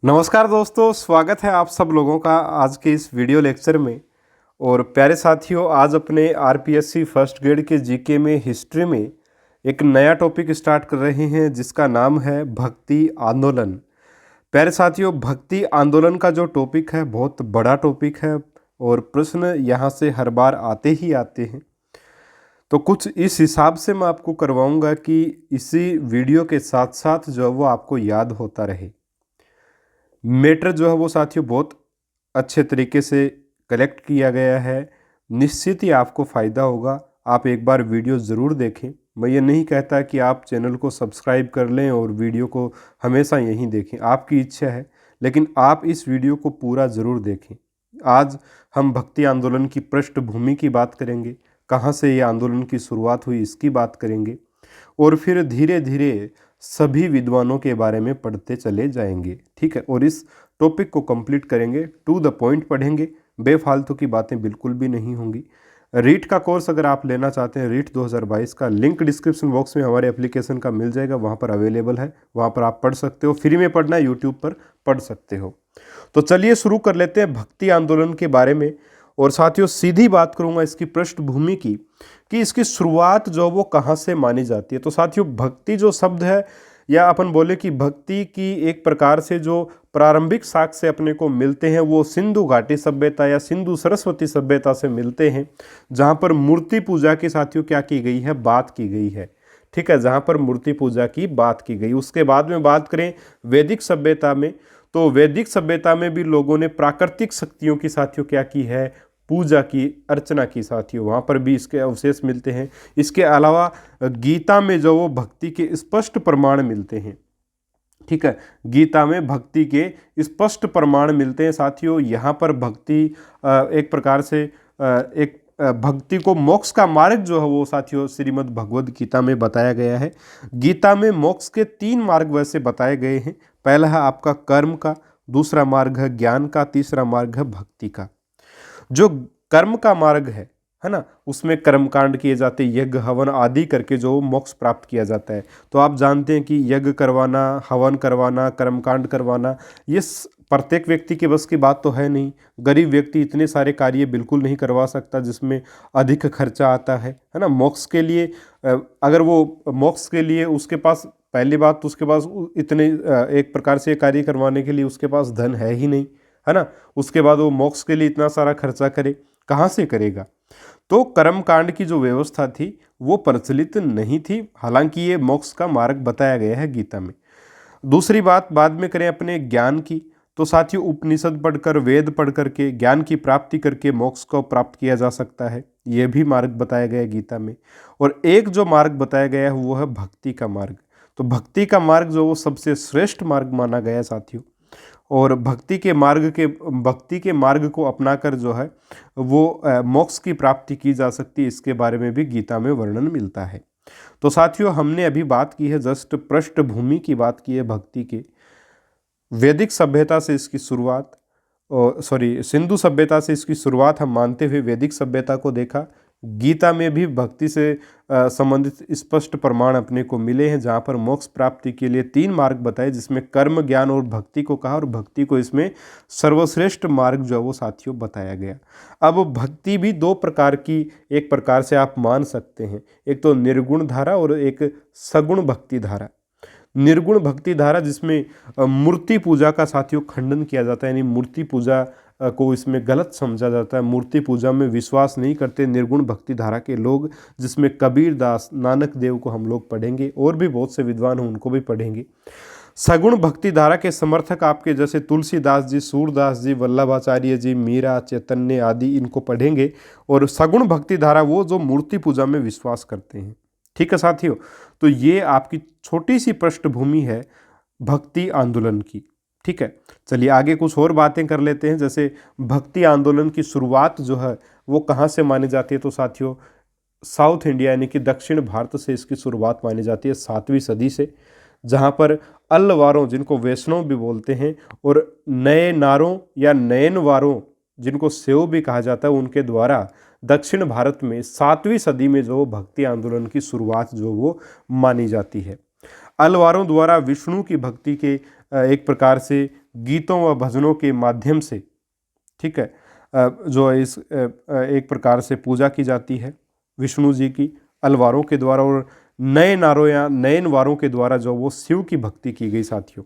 नमस्कार दोस्तों, स्वागत है आप सब लोगों का आज के इस वीडियो लेक्चर में। और प्यारे साथियों, आज अपने आरपीएससी फर्स्ट ग्रेड के जीके में हिस्ट्री में एक नया टॉपिक स्टार्ट कर रहे हैं जिसका नाम है भक्ति आंदोलन। प्यारे साथियों, भक्ति आंदोलन का जो टॉपिक है बहुत बड़ा टॉपिक है और प्रश्न यहाँ से हर बार आते ही आते हैं। तो कुछ इस हिसाब से मैं आपको करवाऊँगा कि इसी वीडियो के साथ साथ जो है वो आपको याद होता रहे। मैटर जो है वो साथियों बहुत अच्छे तरीके से कलेक्ट किया गया है, निश्चित ही आपको फ़ायदा होगा। आप एक बार वीडियो ज़रूर देखें। मैं ये नहीं कहता कि आप चैनल को सब्सक्राइब कर लें और वीडियो को हमेशा यहीं देखें, आपकी इच्छा है, लेकिन आप इस वीडियो को पूरा ज़रूर देखें। आज हम भक्ति आंदोलन की पृष्ठभूमि की बात करेंगे, कहाँ से ये आंदोलन की शुरुआत हुई इसकी बात करेंगे और फिर धीरे धीरे सभी विद्वानों के बारे में पढ़ते चले जाएंगे। ठीक है, और इस टॉपिक को कंप्लीट करेंगे, टू द पॉइंट पढ़ेंगे, बेफालतू की बातें बिल्कुल भी नहीं होंगी। रीट का कोर्स अगर आप लेना चाहते हैं, रीट 2022 का लिंक डिस्क्रिप्शन बॉक्स में हमारे एप्लीकेशन का मिल जाएगा, वहाँ पर अवेलेबल है, वहाँ पर आप पढ़ सकते हो। फ्री में पढ़ना है, यूट्यूब पर पढ़ सकते हो। तो चलिए शुरू कर लेते हैं भक्ति आंदोलन के बारे में। और साथियों, सीधी बात करूंगा इसकी पृष्ठभूमि की कि इसकी शुरुआत जो वो कहाँ से मानी जाती है। तो साथियों, भक्ति जो शब्द है, या अपन बोले कि भक्ति की एक प्रकार से जो प्रारंभिक साक्ष्य अपने को मिलते हैं वो सिंधु घाटी सभ्यता या सिंधु सरस्वती सभ्यता से मिलते हैं, जहाँ पर मूर्ति पूजा की साथियों क्या की गई है, बात की गई है। ठीक है, जहाँ पर मूर्ति पूजा की बात की गई। उसके बाद में बात करें वैदिक सभ्यता में, तो वैदिक सभ्यता में भी लोगों ने प्राकृतिक शक्तियों की साथियों क्या की है, पूजा की, अर्चना की साथियों, वहाँ पर भी इसके अवशेष मिलते हैं। इसके अलावा गीता में जो वो भक्ति के स्पष्ट प्रमाण मिलते हैं। ठीक है, गीता में भक्ति के स्पष्ट प्रमाण मिलते हैं साथियों। यहाँ पर भक्ति एक प्रकार से एक भक्ति को मोक्ष का मार्ग जो है वो साथियों श्रीमद् भगवद गीता में बताया गया है। गीता में मोक्ष के 3 मार्ग वैसे बताए गए हैं। पहला है आपका कर्म का, दूसरा मार्ग है ज्ञान का, तीसरा मार्ग है भक्ति का। जो कर्म का मार्ग है ना, उसमें कर्मकांड किए जाते, यज्ञ हवन आदि करके जो मोक्ष प्राप्त किया जाता है। तो आप जानते हैं कि यज्ञ करवाना, हवन करवाना, कर्मकांड करवाना, ये प्रत्येक व्यक्ति के बस की बात तो है नहीं। गरीब व्यक्ति इतने सारे कार्य बिल्कुल नहीं करवा सकता जिसमें अधिक खर्चा आता है ना। मोक्ष के लिए अगर वो मोक्ष के लिए उसके पास, पहली बात तो उसके पास इतने एक प्रकार से कार्य करवाने के लिए उसके पास धन है ही नहीं, है ना। उसके बाद वो मोक्ष के लिए इतना सारा खर्चा करे, कहाँ से करेगा। तो कर्मकांड की जो व्यवस्था थी वो प्रचलित नहीं थी, हालांकि ये मोक्ष का मार्ग बताया गया है गीता में। दूसरी बात बाद में करें अपने ज्ञान की, तो साथियों उपनिषद पढ़कर, वेद पढ़ करके, ज्ञान की प्राप्ति करके मोक्ष को प्राप्त किया जा सकता है, ये भी मार्ग बताया गया है गीता में। और एक जो मार्ग बताया गया है वो है भक्ति का मार्ग। तो भक्ति का मार्ग जो वो सबसे श्रेष्ठ मार्ग माना गया है साथियों। और भक्ति के मार्ग को अपनाकर जो है वो मोक्ष की प्राप्ति की जा सकती है, इसके बारे में भी गीता में वर्णन मिलता है। तो साथियों, हमने अभी बात की है, जस्ट पृष्ठभूमि की बात की है भक्ति के। वैदिक सभ्यता से इसकी शुरुआत, सिंधु सभ्यता से इसकी शुरुआत हम मानते हुए वैदिक सभ्यता को देखा। गीता में भी भक्ति से संबंधित स्पष्ट प्रमाण अपने को मिले हैं, जहाँ पर मोक्ष प्राप्ति के लिए 3 मार्ग बताए, जिसमें कर्म, ज्ञान और भक्ति को कहा, और भक्ति को इसमें सर्वश्रेष्ठ मार्ग जो है वो साथियों बताया गया। अब भक्ति भी 2 प्रकार की एक प्रकार से आप मान सकते हैं, एक तो निर्गुण धारा और एक सगुण भक्ति धारा। निर्गुण भक्ति धारा जिसमें मूर्ति पूजा का साथियों खंडन किया जाता है, यानी मूर्ति पूजा को इसमें गलत समझा जाता है, मूर्ति पूजा में विश्वास नहीं करते निर्गुण भक्ति धारा के लोग, जिसमें कबीर दास, नानक देव को हम लोग पढ़ेंगे, और भी बहुत से विद्वान हैं उनको भी पढ़ेंगे। सगुण भक्ति धारा के समर्थक आपके जैसे तुलसीदास जी, सूरदास जी, वल्लभाचार्य जी, मीरा, चैतन्य आदि, इनको पढ़ेंगे। और सगुण भक्ति धारा वो जो मूर्ति पूजा में विश्वास करते हैं। ठीक है साथियों, तो ये आपकी छोटी सी पृष्ठभूमि है भक्ति आंदोलन की। ठीक है, चलिए आगे कुछ और बातें कर लेते हैं। जैसे भक्ति आंदोलन की शुरुआत जो है वो कहाँ से मानी जाती है, तो साथियों साउथ इंडिया यानी कि दक्षिण भारत से इसकी शुरुआत मानी जाती है 7वीं सदी से, जहाँ पर अल्लवारों, जिनको वैष्णव भी बोलते हैं, और नए नारों या नयनवारों, जिनको सेव भी कहा जाता है, उनके द्वारा दक्षिण भारत में 7वीं सदी में जो भक्ति आंदोलन की शुरुआत जो वो मानी जाती है। अलवारों द्वारा विष्णु की भक्ति के एक प्रकार से गीतों व भजनों के माध्यम से, ठीक है, जो इस एक प्रकार से पूजा की जाती है विष्णु जी की अलवारों के द्वारा, और नए नारों या नयन वारों के द्वारा जो वो शिव की भक्ति की गई साथियों।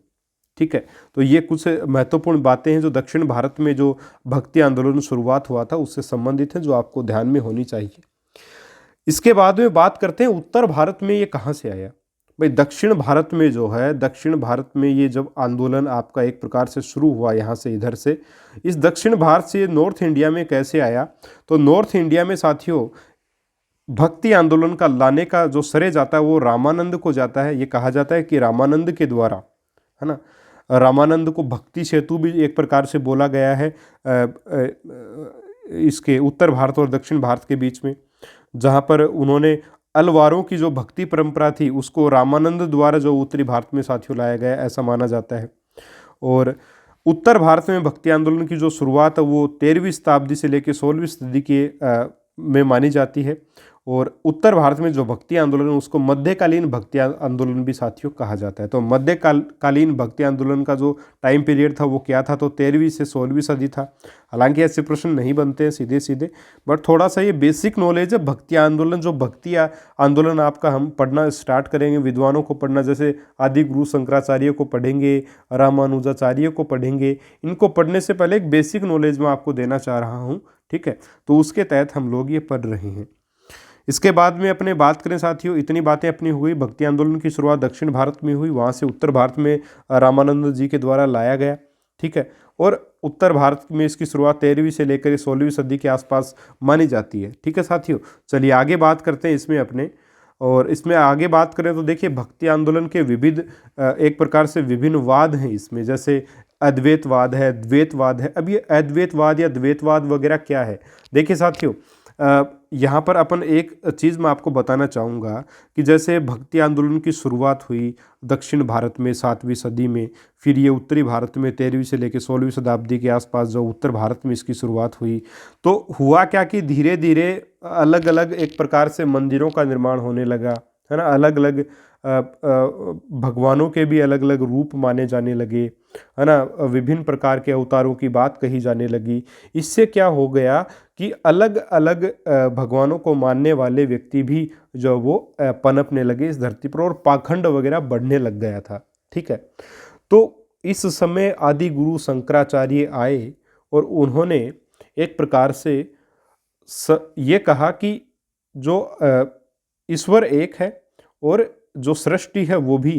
ठीक है, तो ये कुछ महत्वपूर्ण बातें हैं जो दक्षिण भारत में जो भक्ति आंदोलन शुरुआत हुआ था उससे संबंधित है, जो आपको ध्यान में होनी चाहिए। इसके बाद में बात करते हैं उत्तर भारत में ये कहाँ से आया। भाई दक्षिण भारत में जो है, दक्षिण भारत में ये जब आंदोलन आपका एक प्रकार से शुरू हुआ यहाँ से इधर से, इस दक्षिण भारत से नॉर्थ इंडिया में कैसे आया, तो नॉर्थ इंडिया में साथियों भक्ति आंदोलन का लाने का जो श्रेय जाता है वो रामानंद को जाता है। ये कहा जाता है कि रामानंद के द्वारा, है ना, रामानंद को भक्ति सेतु भी एक प्रकार से बोला गया है इसके उत्तर भारत और दक्षिण भारत के बीच में, जहाँ पर उन्होंने अलवारों की जो भक्ति परंपरा थी उसको रामानंद द्वारा जो उत्तरी भारत में साथियों लाया गया ऐसा माना जाता है। और उत्तर भारत में भक्ति आंदोलन की जो शुरुआत है वो 13वीं शताब्दी से लेकर 16वीं सदी के में मानी जाती है। और उत्तर भारत में जो भक्ति आंदोलन है उसको मध्यकालीन भक्ति आंदोलन भी साथियों कहा जाता है। तो मध्यकालीन भक्ति आंदोलन का जो टाइम पीरियड था वो क्या था, तो 13वीं से 16वीं सदी था। हालांकि ऐसे प्रश्न नहीं बनते हैं सीधे सीधे, बट थोड़ा सा ये बेसिक नॉलेज है। भक्ति आंदोलन, जो भक्ति आंदोलन आपका हम पढ़ना स्टार्ट करेंगे, विद्वानों को पढ़ना, जैसे आदि गुरु शंकराचार्य को पढ़ेंगे, रामानुजाचार्य को पढ़ेंगे, इनको पढ़ने से पहले एक बेसिक नॉलेज मैं आपको देना चाह रहा हूँ। ठीक है, तो उसके तहत हम लोग ये पढ़ रहे हैं। इसके बाद में अपने बात करें साथियों, इतनी बातें अपनी हुई, भक्ति आंदोलन की शुरुआत दक्षिण भारत में हुई, वहाँ से उत्तर भारत में रामानंद जी के द्वारा लाया गया। ठीक है, और उत्तर भारत में इसकी शुरुआत 13वीं से लेकर 16वीं सदी के आसपास मानी जाती है। ठीक है साथियों, चलिए आगे बात करते हैं इसमें अपने, और इसमें आगे बात करें तो देखिए भक्ति आंदोलन के विविध एक प्रकार से विभिन्न वाद हैं इसमें, जैसे अद्वैतवाद है, द्वैतवाद है। अब ये अद्वैतवाद या द्वैतवाद वगैरह क्या है, देखिए साथियों यहाँ पर अपन एक चीज़ मैं आपको बताना चाहूँगा कि जैसे भक्ति आंदोलन की शुरुआत हुई दक्षिण भारत में 7वीं सदी में, फिर ये उत्तरी भारत में 13वीं से लेकर 16वीं शताब्दी के आसपास जो उत्तर भारत में इसकी शुरुआत हुई, तो हुआ क्या कि धीरे धीरे अलग अलग एक प्रकार से मंदिरों का निर्माण होने लगा, है ना, अलग अलग भगवानों के भी अलग अलग रूप माने जाने लगे, है ना, विभिन्न प्रकार के अवतारों की बात कही जाने लगी। इससे क्या हो गया कि अलग अलग भगवानों को मानने वाले व्यक्ति भी जो वो पनपने लगे इस धरती पर, और पाखंड वगैरह बढ़ने लग गया था। ठीक है, तो इस समय आदि गुरु शंकराचार्य आए और उन्होंने एक प्रकार से ये कहा कि जो ईश्वर एक है और जो सृष्टि है वो भी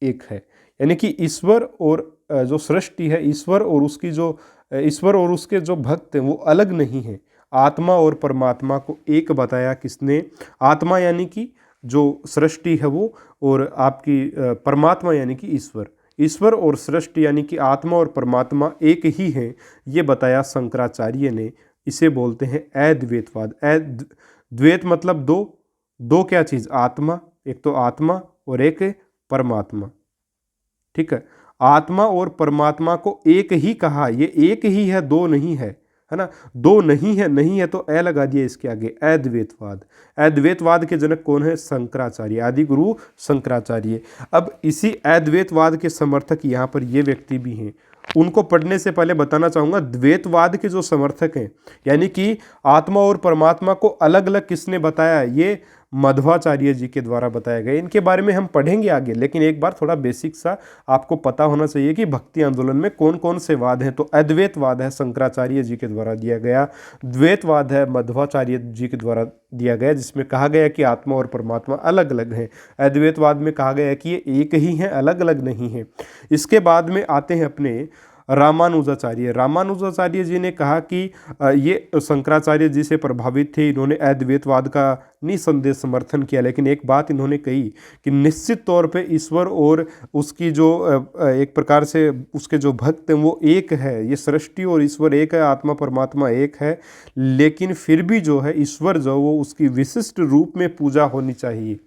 एक है, यानी कि ईश्वर और जो सृष्टि है, ईश्वर और उसकी जो ईश्वर और उसके जो भक्त हैं वो अलग नहीं है। आत्मा और परमात्मा को एक बताया किसने, आत्मा यानी कि जो सृष्टि है वो, और आपकी परमात्मा यानी कि ईश्वर, ईश्वर और सृष्टि यानी कि आत्मा और परमात्मा एक ही है, ये बताया शंकराचार्य ने। इसे बोलते हैं अद्वैतवाद। द्वैत मतलब दो क्या चीज़, आत्मा, एक तो आत्मा और एक परमात्मा। ठीक है, आत्मा और परमात्मा को एक ही कहा, ये एक ही है, दो नहीं है, है ना, दो नहीं है, नहीं है तो ए लगा दिया इसके आगे, अद्वैतवाद। अद्वैतवाद के जनक कौन है, शंकराचार्य, आदि गुरु शंकराचार्य। अब इसी अद्वैतवाद के समर्थक यहाँ पर ये व्यक्ति भी हैं, उनको पढ़ने से पहले बताना चाहूँगा द्वैतवाद के जो समर्थक हैं, यानी कि आत्मा और परमात्मा को अलग अलग किसने बताया, ये मध्वाचार्य जी के द्वारा बताया गया। इनके बारे में हम पढ़ेंगे आगे, लेकिन एक बार थोड़ा बेसिक सा आपको पता होना चाहिए कि भक्ति आंदोलन में कौन कौन से वाद हैं। तो अद्वैतवाद है शंकराचार्य जी के द्वारा दिया गया, द्वैतवाद है मध्वाचार्य जी के द्वारा दिया गया, जिसमें कहा गया कि आत्मा और परमात्मा अलग अलग हैं। अद्वैतवाद में कहा गया कि ये एक ही हैं, अलग अलग नहीं हैं। इसके बाद में आते हैं अपने रामानुजाचार्य। रामानुजाचार्य जी ने कहा कि ये शंकराचार्य जी से प्रभावित थे, इन्होंने अद्वैतवाद का निसंदेह समर्थन किया, लेकिन एक बात इन्होंने कही कि निश्चित तौर पे ईश्वर और उसकी जो एक प्रकार से उसके जो भक्त हैं वो एक है, ये सृष्टि और ईश्वर एक है, आत्मा परमात्मा एक है, लेकिन फिर भी जो है ईश्वर जो वो उसकी विशिष्ट रूप में पूजा होनी चाहिए,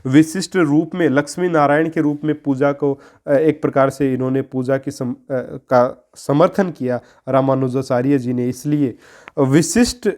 विशिष्ट रूप में लक्ष्मी नारायण के रूप में पूजा को एक प्रकार से इन्होंने पूजा की का समर्थन किया रामानुजाचार्य जी ने, इसलिए विशिष्ट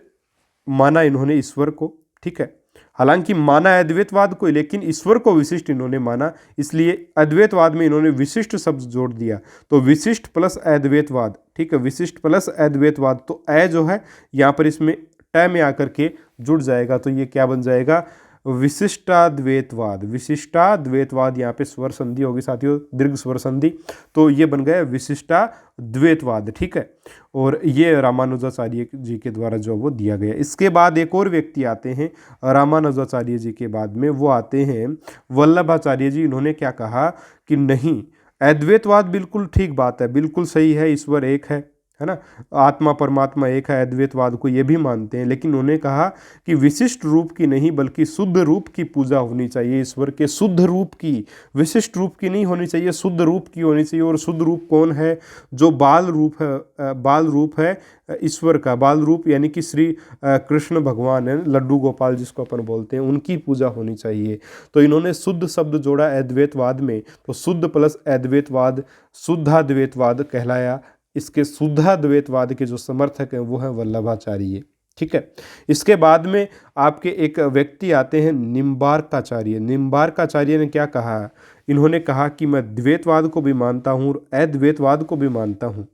माना इन्होंने ईश्वर को। ठीक है, हालांकि माना अद्वैतवाद को, लेकिन ईश्वर को विशिष्ट इन्होंने माना, इसलिए अद्वैतवाद में इन्होंने विशिष्ट शब्द जोड़ दिया। तो विशिष्ट प्लस अद्वैतवाद, ठीक है, विशिष्ट प्लस अद्वैतवाद। तो अ जो है यहाँ पर इसमें ट में आकर के जुड़ जाएगा, तो ये क्या बन जाएगा, विशिष्टाद्वैतवाद। विशिष्टाद्वैतवाद, यहाँ पे स्वर संधि होगी साथियों, दीर्घ स्वर संधि, तो ये बन गया विशिष्टाद्वैतवाद, ठीक है। और ये रामानुजाचार्य जी के द्वारा जो वो दिया गया। इसके बाद एक और व्यक्ति आते हैं रामानुजाचार्य जी के बाद में, वो आते हैं वल्लभाचार्य जी। इन्होंने क्या कहा कि नहीं, अद्वैतवाद बिल्कुल ठीक बात है, बिल्कुल सही है, ईश्वर एक है ना, आत्मा परमात्मा एक है, अद्वैतवाद को ये भी मानते हैं, लेकिन उन्होंने कहा कि विशिष्ट रूप की नहीं बल्कि शुद्ध रूप की पूजा होनी चाहिए। ईश्वर के शुद्ध रूप की, विशिष्ट रूप की नहीं होनी चाहिए, शुद्ध रूप की होनी चाहिए। और शुद्ध रूप कौन है, जो बाल रूप है, बाल रूप है ईश्वर का, बाल रूप यानी कि श्री कृष्ण भगवान है, लड्डू गोपाल जिसको अपन बोलते हैं, उनकी पूजा होनी चाहिए। तो इन्होंने शुद्ध शब्द जोड़ा अद्वैतवाद में, तो शुद्ध प्लस अद्वैतवाद शुद्धाद्वैतवाद कहलाया। इसके शुद्धाद्वैतवाद के जो समर्थक हैं वो हैं वल्लभाचार्य, ठीक है। इसके बाद में आपके एक व्यक्ति आते हैं निम्बार्काचार्य। निम्बार्काचार्य ने क्या कहा, इन्होंने कहा कि मैं द्वैतवाद को भी मानता हूँ और अद्वैतवाद को भी मानता हूँ,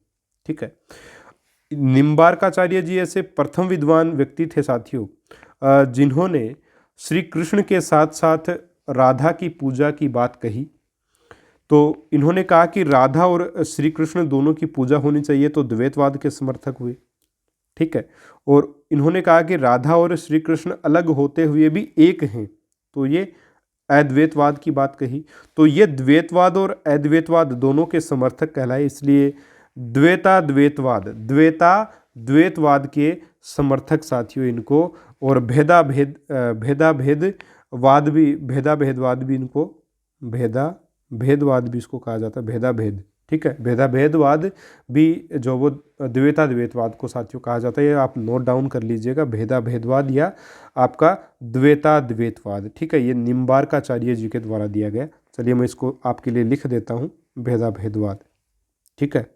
ठीक है। निम्बार्काचार्य जी ऐसे प्रथम विद्वान व्यक्ति थे साथियों जिन्होंने श्री कृष्ण के साथ साथ राधा की पूजा की बात कही। तो इन्होंने कहा कि राधा और श्री कृष्ण दोनों की पूजा होनी चाहिए, तो द्वैतवाद के समर्थक हुए, ठीक है। और इन्होंने कहा कि राधा और श्री कृष्ण अलग होते हुए भी एक हैं, तो ये अद्वैतवाद की बात कही। तो ये द्वैतवाद और अद्वैतवाद दोनों के समर्थक कहलाए, इसलिए द्वैतवाद के समर्थक साथियों इनको। और भेदाभेदवाद भी इनको, भेदवाद भी इसको कहा जाता है, भेदाभेद, ठीक है। भेदाभेदवाद भी जो वो द्वैताद्वैतवाद को साथियों कहा जाता है, ये आप नोट डाउन कर लीजिएगा, भेदाभेदवाद या आपका द्वैताद्वैतवाद, ठीक है। ये निम्बार्काचार्य जी के द्वारा दिया गया। चलिए मैं इसको आपके लिए लिख देता हूँ, भेदाभेदवाद, ठीक है,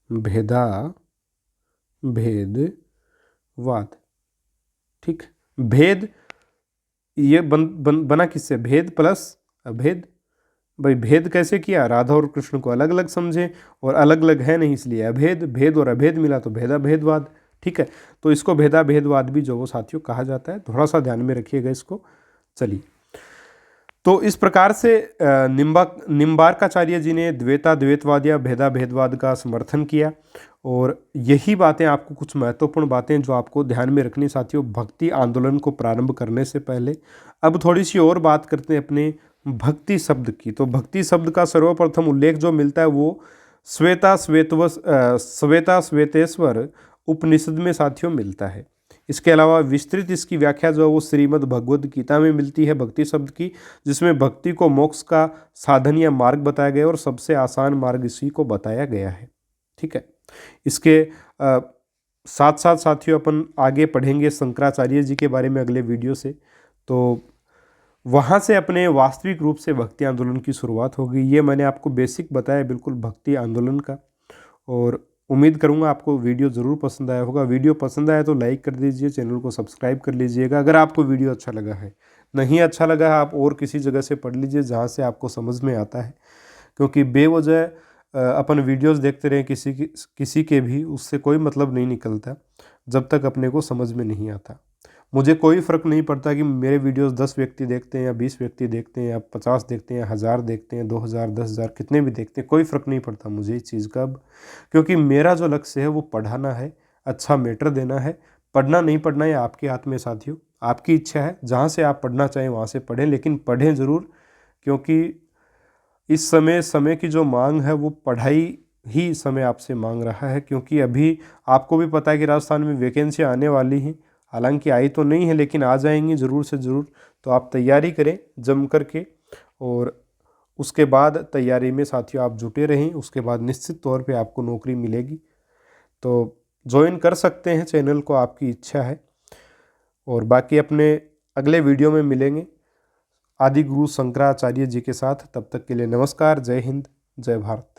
भेदाभेदवाद, ठीक। भेद ये बना किससे, भेद प्लस अभेद। भाई भेद कैसे किया, राधा और कृष्ण को अलग अलग समझे और अलग अलग है नहीं, इसलिए अभेद, भेद और अभेद मिला तो भेदाभेदवाद, ठीक है। तो इसको भेदाभेदवाद भी जो वो साथियों कहा जाता है, थोड़ा सा ध्यान में रखिएगा इसको। चलिए, तो इस प्रकार से निम्बार्काचार्य जी ने द्वैताद्वैतवाद या भेदाभेदवाद का समर्थन किया। और यही बातें आपको, कुछ महत्वपूर्ण बातें जो आपको ध्यान में रखनी साथियों भक्ति आंदोलन को प्रारंभ करने से पहले। अब थोड़ी सी और बात करते हैं अपने भक्ति शब्द की। तो भक्ति शब्द का सर्वप्रथम उल्लेख जो मिलता है वो श्वेता श्वेतेश्वर उपनिषद में साथियों मिलता है। इसके अलावा विस्तृत इसकी व्याख्या जो है वो श्रीमद् भगवद गीता में मिलती है भक्ति शब्द की, जिसमें भक्ति को मोक्ष का साधन या मार्ग बताया गया और सबसे आसान मार्ग इसी को बताया गया है, ठीक है। इसके साथ साथ साथियों अपन आगे पढ़ेंगे शंकराचार्य जी के बारे में अगले वीडियो से, तो वहाँ से अपने वास्तविक रूप से भक्ति आंदोलन की शुरुआत होगी। ये मैंने आपको बेसिक बताया बिल्कुल भक्ति आंदोलन का, और उम्मीद करूँगा आपको वीडियो ज़रूर पसंद आया होगा। वीडियो पसंद आया तो लाइक कर दीजिए, चैनल को सब्सक्राइब कर लीजिएगा अगर आपको वीडियो अच्छा लगा है। नहीं अच्छा लगा है आप और किसी जगह से पढ़ लीजिए जहाँ से आपको समझ में आता है, क्योंकि बेवजह अपन वीडियोस देखते रहें किसी के भी, उससे कोई मतलब नहीं निकलता जब तक अपने को समझ में नहीं आता। मुझे कोई फ़र्क नहीं पड़ता कि मेरे वीडियोस 10 व्यक्ति देखते हैं या 20 व्यक्ति देखते हैं या 50 देखते हैं या 1000 देखते हैं, 2000, 10,000, कितने भी देखते हैं, कोई फ़र्क नहीं पड़ता मुझे इस चीज़ का अब, क्योंकि मेरा जो लक्ष्य है वो पढ़ाना है, अच्छा मैटर देना है। पढ़ना नहीं पढ़ना ये आपके हाथ में साथियों, आपकी इच्छा है, जहाँ से आप पढ़ना चाहें वहाँ से पढ़ें, लेकिन पढ़ें ज़रूर, क्योंकि इस समय की जो मांग है वो पढ़ाई ही समय आपसे मांग रहा है। क्योंकि अभी आपको भी पता है कि राजस्थान में वैकेंसी आने वाली हैं, हालांकि आई तो नहीं है लेकिन आ जाएंगी ज़रूर से ज़रूर। तो आप तैयारी करें जम करके, और उसके बाद तैयारी में साथियों आप जुटे रहें, उसके बाद निश्चित तौर पे आपको नौकरी मिलेगी। तो ज्वाइन कर सकते हैं चैनल को, आपकी इच्छा है। और बाकी अपने अगले वीडियो में मिलेंगे आदि गुरु शंकराचार्य जी के साथ। तब तक के लिए नमस्कार, जय हिंद, जय भारत।